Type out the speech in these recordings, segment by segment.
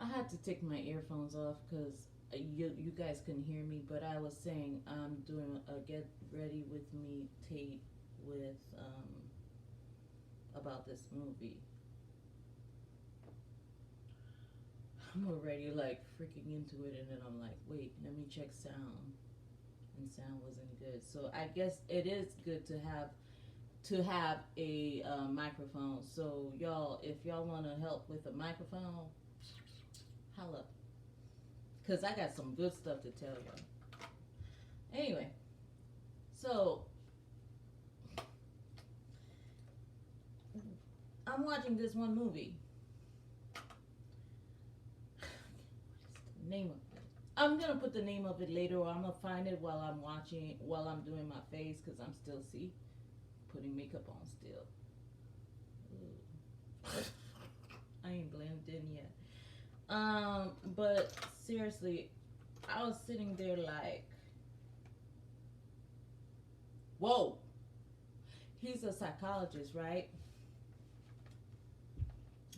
I had to take my earphones off because you guys couldn't hear me, but I was saying I'm doing a get ready with me tape with about this movie. I'm already like freaking into it, and then I'm like, wait, let me check sound, and sound wasn't good. So I guess it is good to have a microphone. So y'all, if y'all want to help with a microphone, holla, cause I got some good stuff to tell y'all. Anyway, so I'm watching this one movie. What is the name of it? I'm gonna put the name of it later, or I'm gonna find it while I'm watching, while I'm doing my face, cause I'm still putting makeup on still. Ooh. I ain't blended in yet. But seriously, I was sitting there like, whoa. He's a psychologist, right?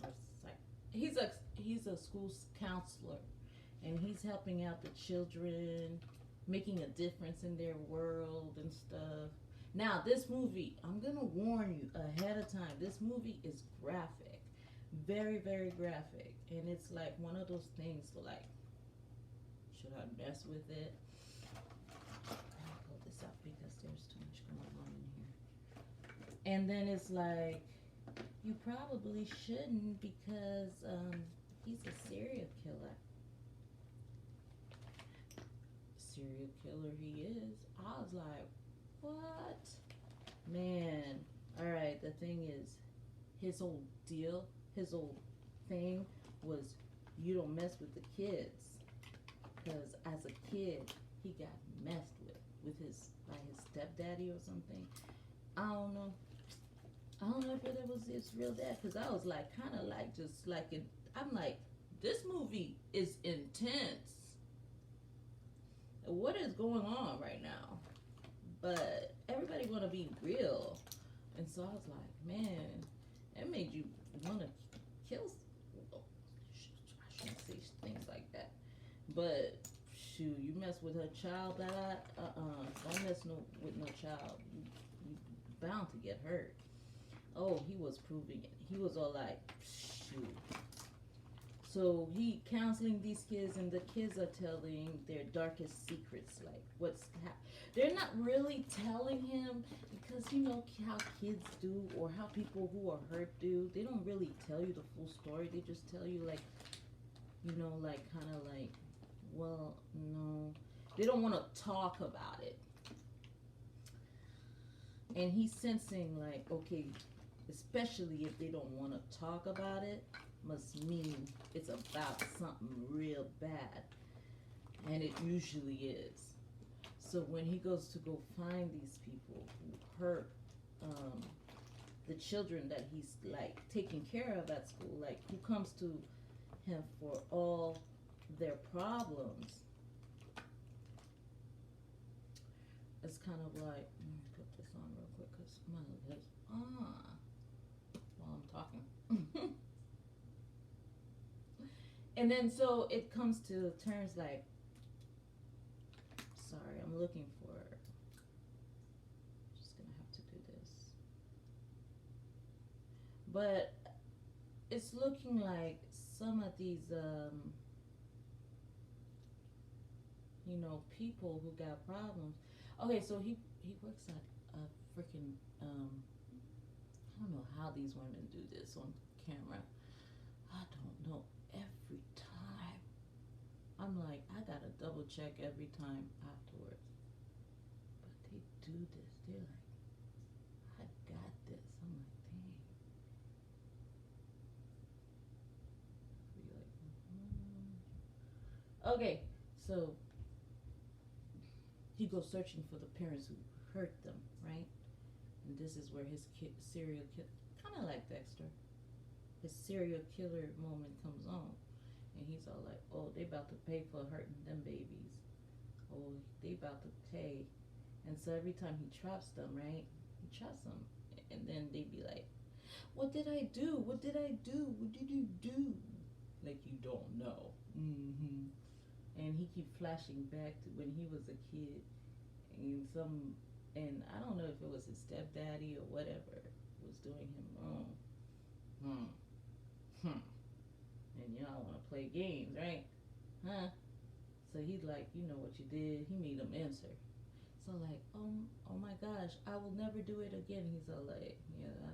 Or he's a school counselor, and he's helping out the children, making a difference in their world and stuff. Now, this movie, I'm gonna warn you ahead of time. This movie is graphic, very, very graphic, and it's like one of those things. Like, should I mess with it? I'll pull this out because there's too much going on in here. And then it's like, you probably shouldn't because he's a serial killer. Serial killer he is. I was like, what? Man. Alright, the thing is, his whole deal, his whole thing was you don't mess with the kids. Because as a kid, he got messed with his, by his stepdaddy or something. I don't know. I don't know if it was his real dad, because I was like, kind of like, just like, I'm like, this movie is intense. What is going on right now? But everybody want to be real. And so I was like, man, that made you want to kill. Oh, I shouldn't say things like that. But shoot, you mess with her child, don't mess with no child. You bound to get hurt. Oh, he was proving it. He was all like, shoot. So he counseling these kids, and the kids are telling their darkest secrets, like they're not really telling him, because you know how kids do, or how people who are hurt do. They don't really tell you the full story. They just tell you like, like kind of like, well, no, they don't want to talk about it. And he's sensing like, okay, especially if they don't want to talk about it, must mean it's about something real bad. And it usually is. So when he goes to go find these people who hurt the children that he's like taking care of at school, like who comes to him for all their problems, it's kind of like, let me put this on real quick because my lips while I'm talking. And then so it comes to terms like, sorry, I'm looking for, just gonna have to do this. But it's looking like some of these, people who got problems. Okay, so he works at a freaking, I don't know how these women do this on camera. I don't know. Every time I'm like, I gotta double check every time afterwards. But they do this. They're like, I got this. I'm like, dang. Be like, okay, so he goes searching for the parents who hurt them, right? And this is where his serial killer, kind of like Dexter, his serial killer moment comes on. And he's all like, oh, they about to pay for hurting them babies. Oh, they about to pay. And so every time he traps them, right? He traps them. And then they be like, what did I do? What did I do? What did you do? Like you don't know. hmm And he keep flashing back to when he was a kid, and I don't know if it was his stepdaddy or whatever was doing him wrong. Hmm. Hmm. And y'all want to play games, right? Huh? So he's like, you know what you did. He made him answer. So like, oh my gosh, I will never do it again. He's all like, yeah,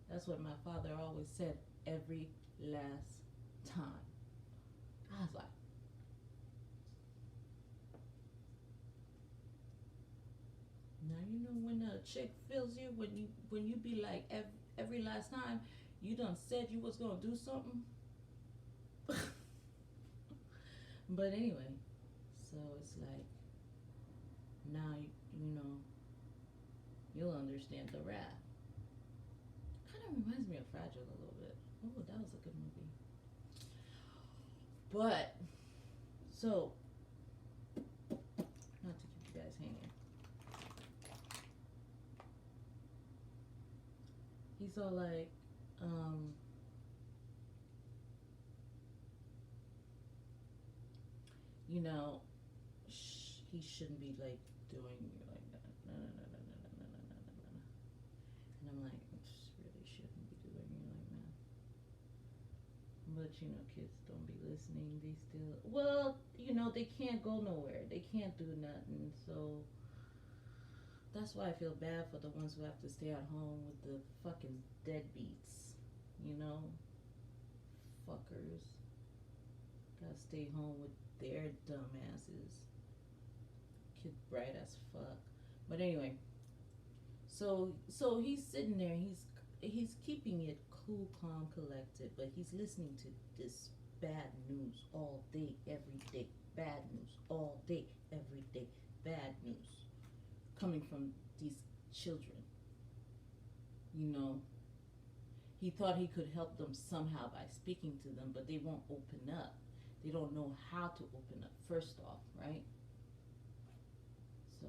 that's what my father always said every last time. I was like, now you know when a chick feels you when you be like every last time you done said you was gonna do something. But anyway, so it's like now you know you'll understand the wrath. Kind of reminds me of Fragile a little bit. Oh, that was a good movie. But so not to keep you guys hanging. He's all like, um, you know, he shouldn't be like doing you like that. No, no, no, no, no, no, no, no, no, no, no. And I'm like, really shouldn't be doing you like that. But you know, kids don't be listening. They still, well, you know, they can't go nowhere. They can't do nothing. So that's why I feel bad for the ones who have to stay at home with the fucking deadbeats. You know, fuckers gotta stay home with their dumbasses. Kid bright as fuck. But anyway, so he's sitting there. He's keeping it cool, calm, collected, but he's listening to this bad news all day, every day. Bad news all day, every day. Bad news coming from these children. You know, he thought he could help them somehow by speaking to them, but they won't open up. They don't know how to open up, first off, right? So,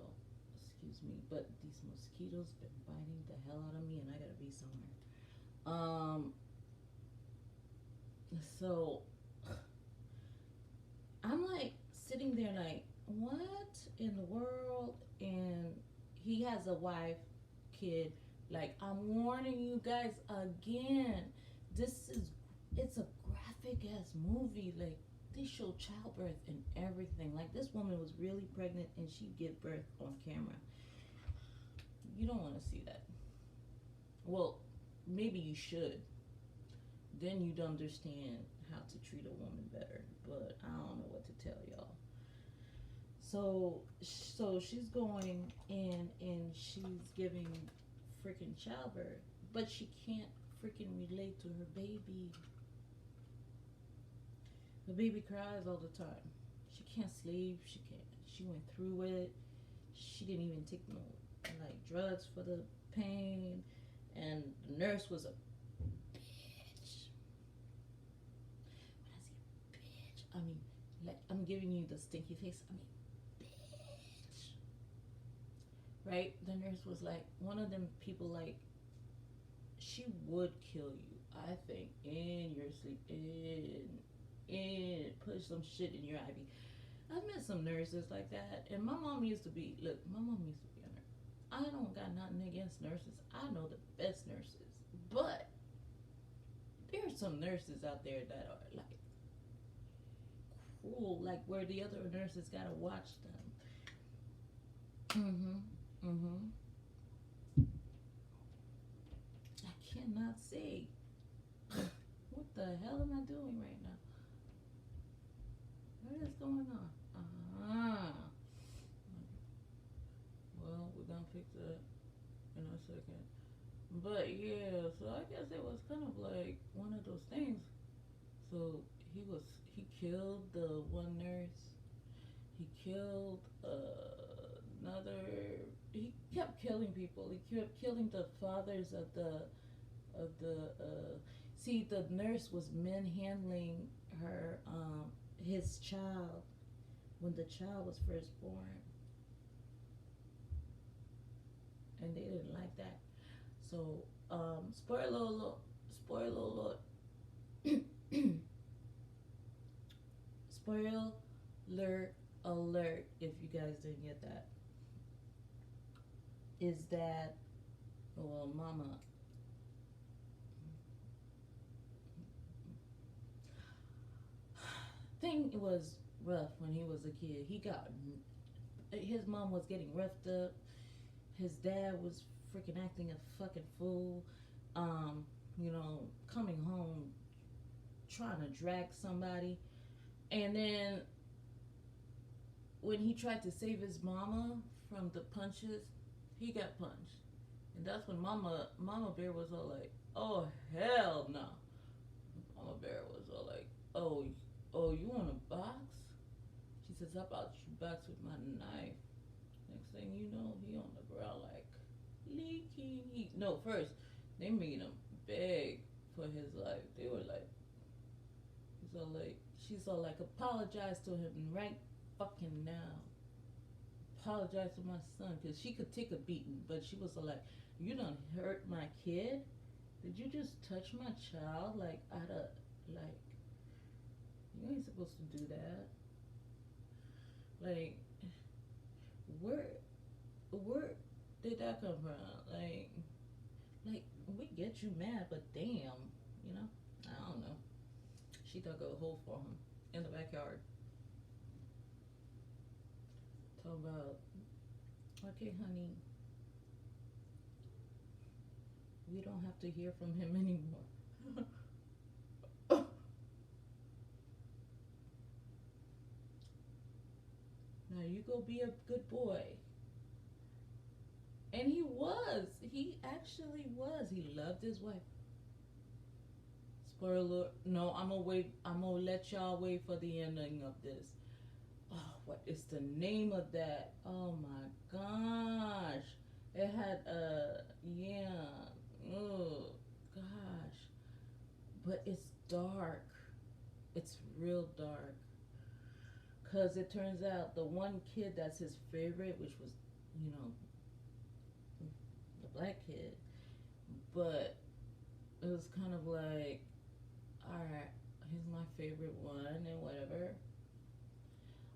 excuse me, but these mosquitoes been biting the hell out of me, and I gotta be somewhere. So I'm like sitting there, like, what in the world? And he has a wife, kid. Like, I'm warning you guys again. This is, it's a graphic ass movie. Like, they show childbirth and everything. Like, this woman was really pregnant and she gave birth on camera. You don't want to see that. Well, maybe you should. Then you'd understand how to treat a woman better. But I don't know what to tell y'all. So she's going in and she's giving freaking childbirth, but she can't freaking relate to her baby. The baby cries all the time. She can't sleep. She went through it. She didn't even take no like drugs for the pain, and the nurse was a bitch. When I say bitch, I mean like I'm giving you the stinky face. I mean bitch. Right? The nurse was like one of them people like she would kill you. I think in your sleep, push some shit in your IV. I've met some nurses like that, and my mom used to be. Look, my mom used to be a nurse. I don't got nothing against nurses. I know the best nurses, but there are some nurses out there that are like cruel, like where the other nurses gotta watch them. I cannot say. What the hell am I doing right now? What is going on? Well, we're gonna fix that in a second. But yeah, so I guess it was kind of like one of those things. So he killed the one nurse. He killed another. He kept killing people. He kept killing the fathers of the. See, the nurse was manhandling her his child when the child was first born, and they didn't like that. So spoiler alert, spoiler alert, if you guys didn't get that, is that, well, Mama, thing was rough when he was a kid. His mom was getting roughed up. His dad was freaking acting a fucking fool. Um, coming home trying to drag somebody. And then when he tried to save his mama from the punches, he got punched. And that's when Mama Bear was all like, "Oh hell no!" Mama Bear was all like, "Oh, you want to box?" She says, "How about you box with my knife?" Next thing you know, he on the ground like leaking. No, first they made him beg for his life. They were like, she's all like, apologize to him right fucking now. Apologize to my son, because she could take a beating, but she was all like, you done hurt my kid? Did you just touch my child? Like, you ain't supposed to do that. Like, where did that come from? Like, we get you mad, but damn, I don't know. She dug a hole for him in the backyard. Talk about, okay, honey, we don't have to hear from him anymore. Now you go be a good boy. And he was. He actually was. He loved his wife. Spoiler. No, I'm gonna let y'all wait for the ending of this. Oh, what is the name of that? Oh my gosh. It had yeah. Oh gosh. But it's dark. It's real dark. Cause it turns out the one kid that's his favorite, which was, the black kid, but it was kind of like, alright, he's my favorite one and whatever.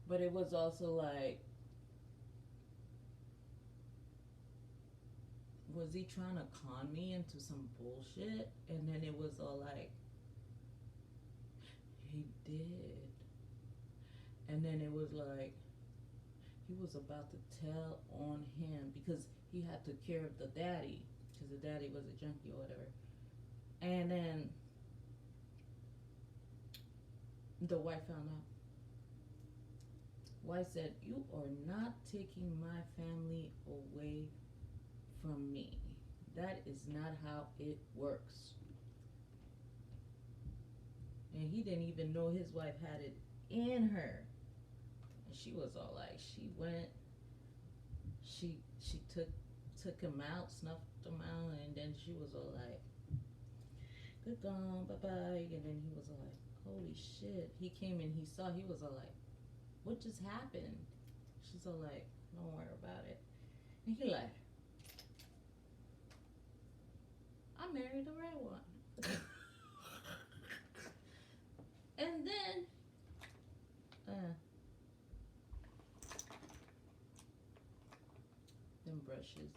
But it was also like, was he trying to con me into some bullshit? And then it was all like, he did. And then it was like, he was about to tell on him because he had to care of the daddy, because the daddy was a junkie or whatever. And then the wife found out. Wife said, you are not taking my family away from me. That is not how it works. And he didn't even know his wife had it in her. And she was all like, she went, she took him out, snuffed him out, and then she was all like, good gone, bye-bye. And then he was all like, holy shit. He came and he saw, he was all like, what just happened? She's all like, don't worry about it. And he like, I married the right one. And then them brushes.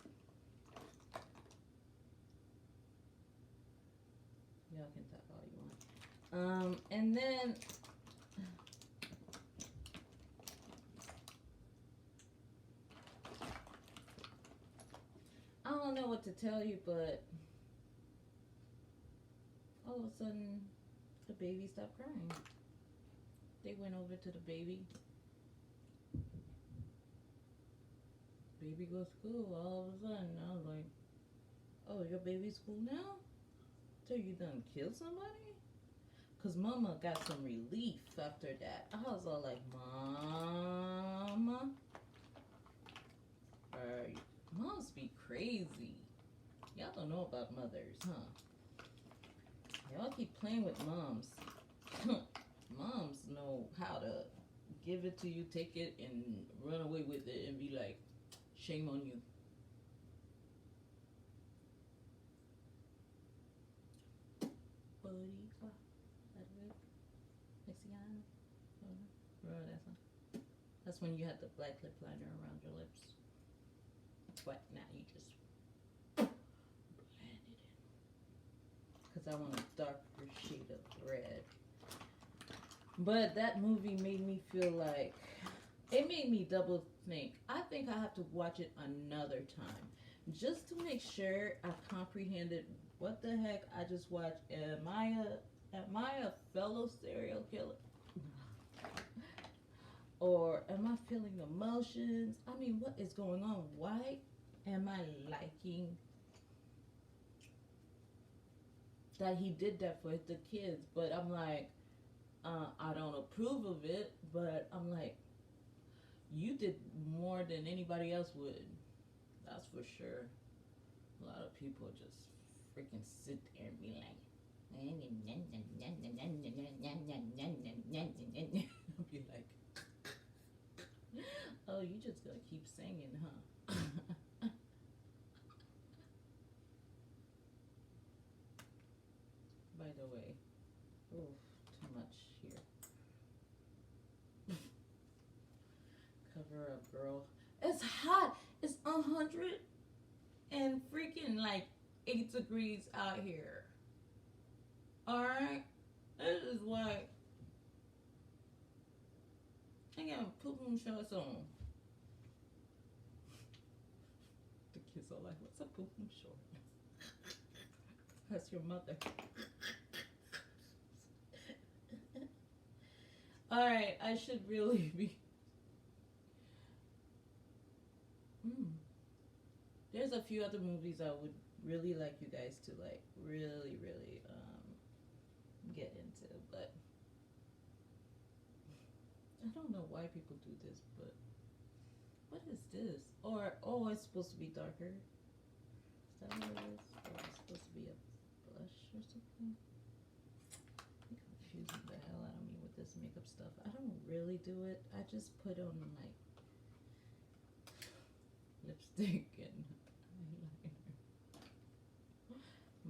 Y'all can talk all you want. And then I don't know what to tell you, but all of a sudden the baby stopped crying. They went over to the baby. Baby goes to school. All of a sudden, I was like, oh, your baby's cool now? So you done killed somebody? Because Mama got some relief after that. I was all like, Mama? Moms be crazy. Y'all don't know about mothers, huh? Y'all keep playing with moms. Moms know how to give it to you, take it, and run away with it and be like, shame on you. Mexicano. Bro, that's when you had the black lip liner around your lips. But now you just blend it in. Because I want a darker shade of red. But that movie made me feel like, it made me double think. I think I have to watch it another time just to make sure I comprehended what the heck I just watched. Am I a fellow serial killer? Or am I feeling emotions? I mean, what is going on? Why am I liking that he did that for the kids? But I'm like, I don't approve of it, but I'm like, you did more than anybody else would. That's for sure. A lot of people just freaking sit there and be like, I'll be like, oh, you just gonna keep singing, huh? By the way, oof, too much here. Cover up, girl. It's hot. It's 100 and freaking like 8 degrees out here. Alright? This is why I got poo-poo shorts on. The kids are like, what's a poo-poo short? That's your mother. Alright, I should really be. There's a few other movies I would really like you guys to like really get into, but I don't know why people do this, but what is this? Or, oh, it's supposed to be darker. Is that what it is? Or it's supposed to be a blush or something? You're confusing the hell out of me with this makeup stuff. I don't really do it. I just put on like lipstick and eyeliner.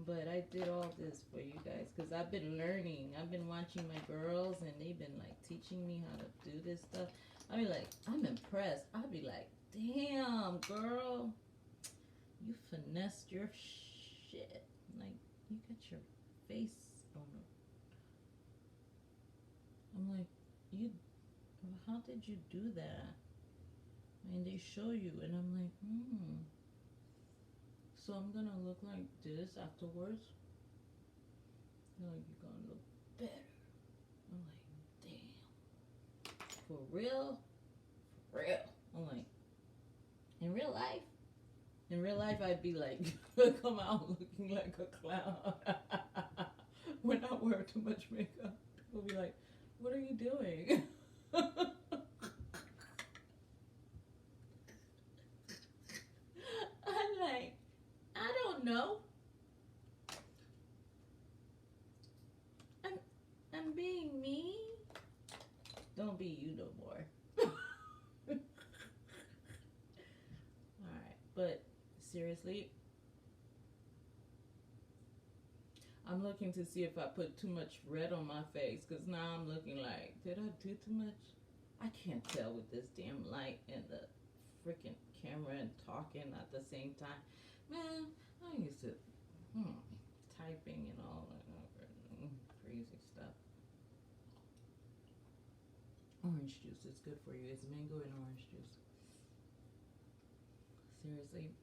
But I did all this for you guys because I've been learning. I've been watching my girls and they've been like teaching me how to do this stuff. I mean, like, I'm impressed. I'll be like, damn, girl, you finessed your shit. Like, you got your face on it. I'm like, how did you do that? I mean, they show you, and I'm like, so I'm gonna look like this afterwards? They're like, you're gonna look better. I'm like, damn. For real? For real. I'm like, in real life? In real life, I'd be like, come out looking like a clown. When I wear too much makeup, people be like, what are you doing? I'm like, I don't know. I'm being me. Don't be you no more. Alright, but seriously, I'm looking to see if I put too much red on my face, because now I'm looking like, did I do too much? I can't tell with this damn light and the freaking camera and talking at the same time. Man, I used to typing and all that crazy stuff. Orange juice is good for you. It's mango and orange juice. Seriously.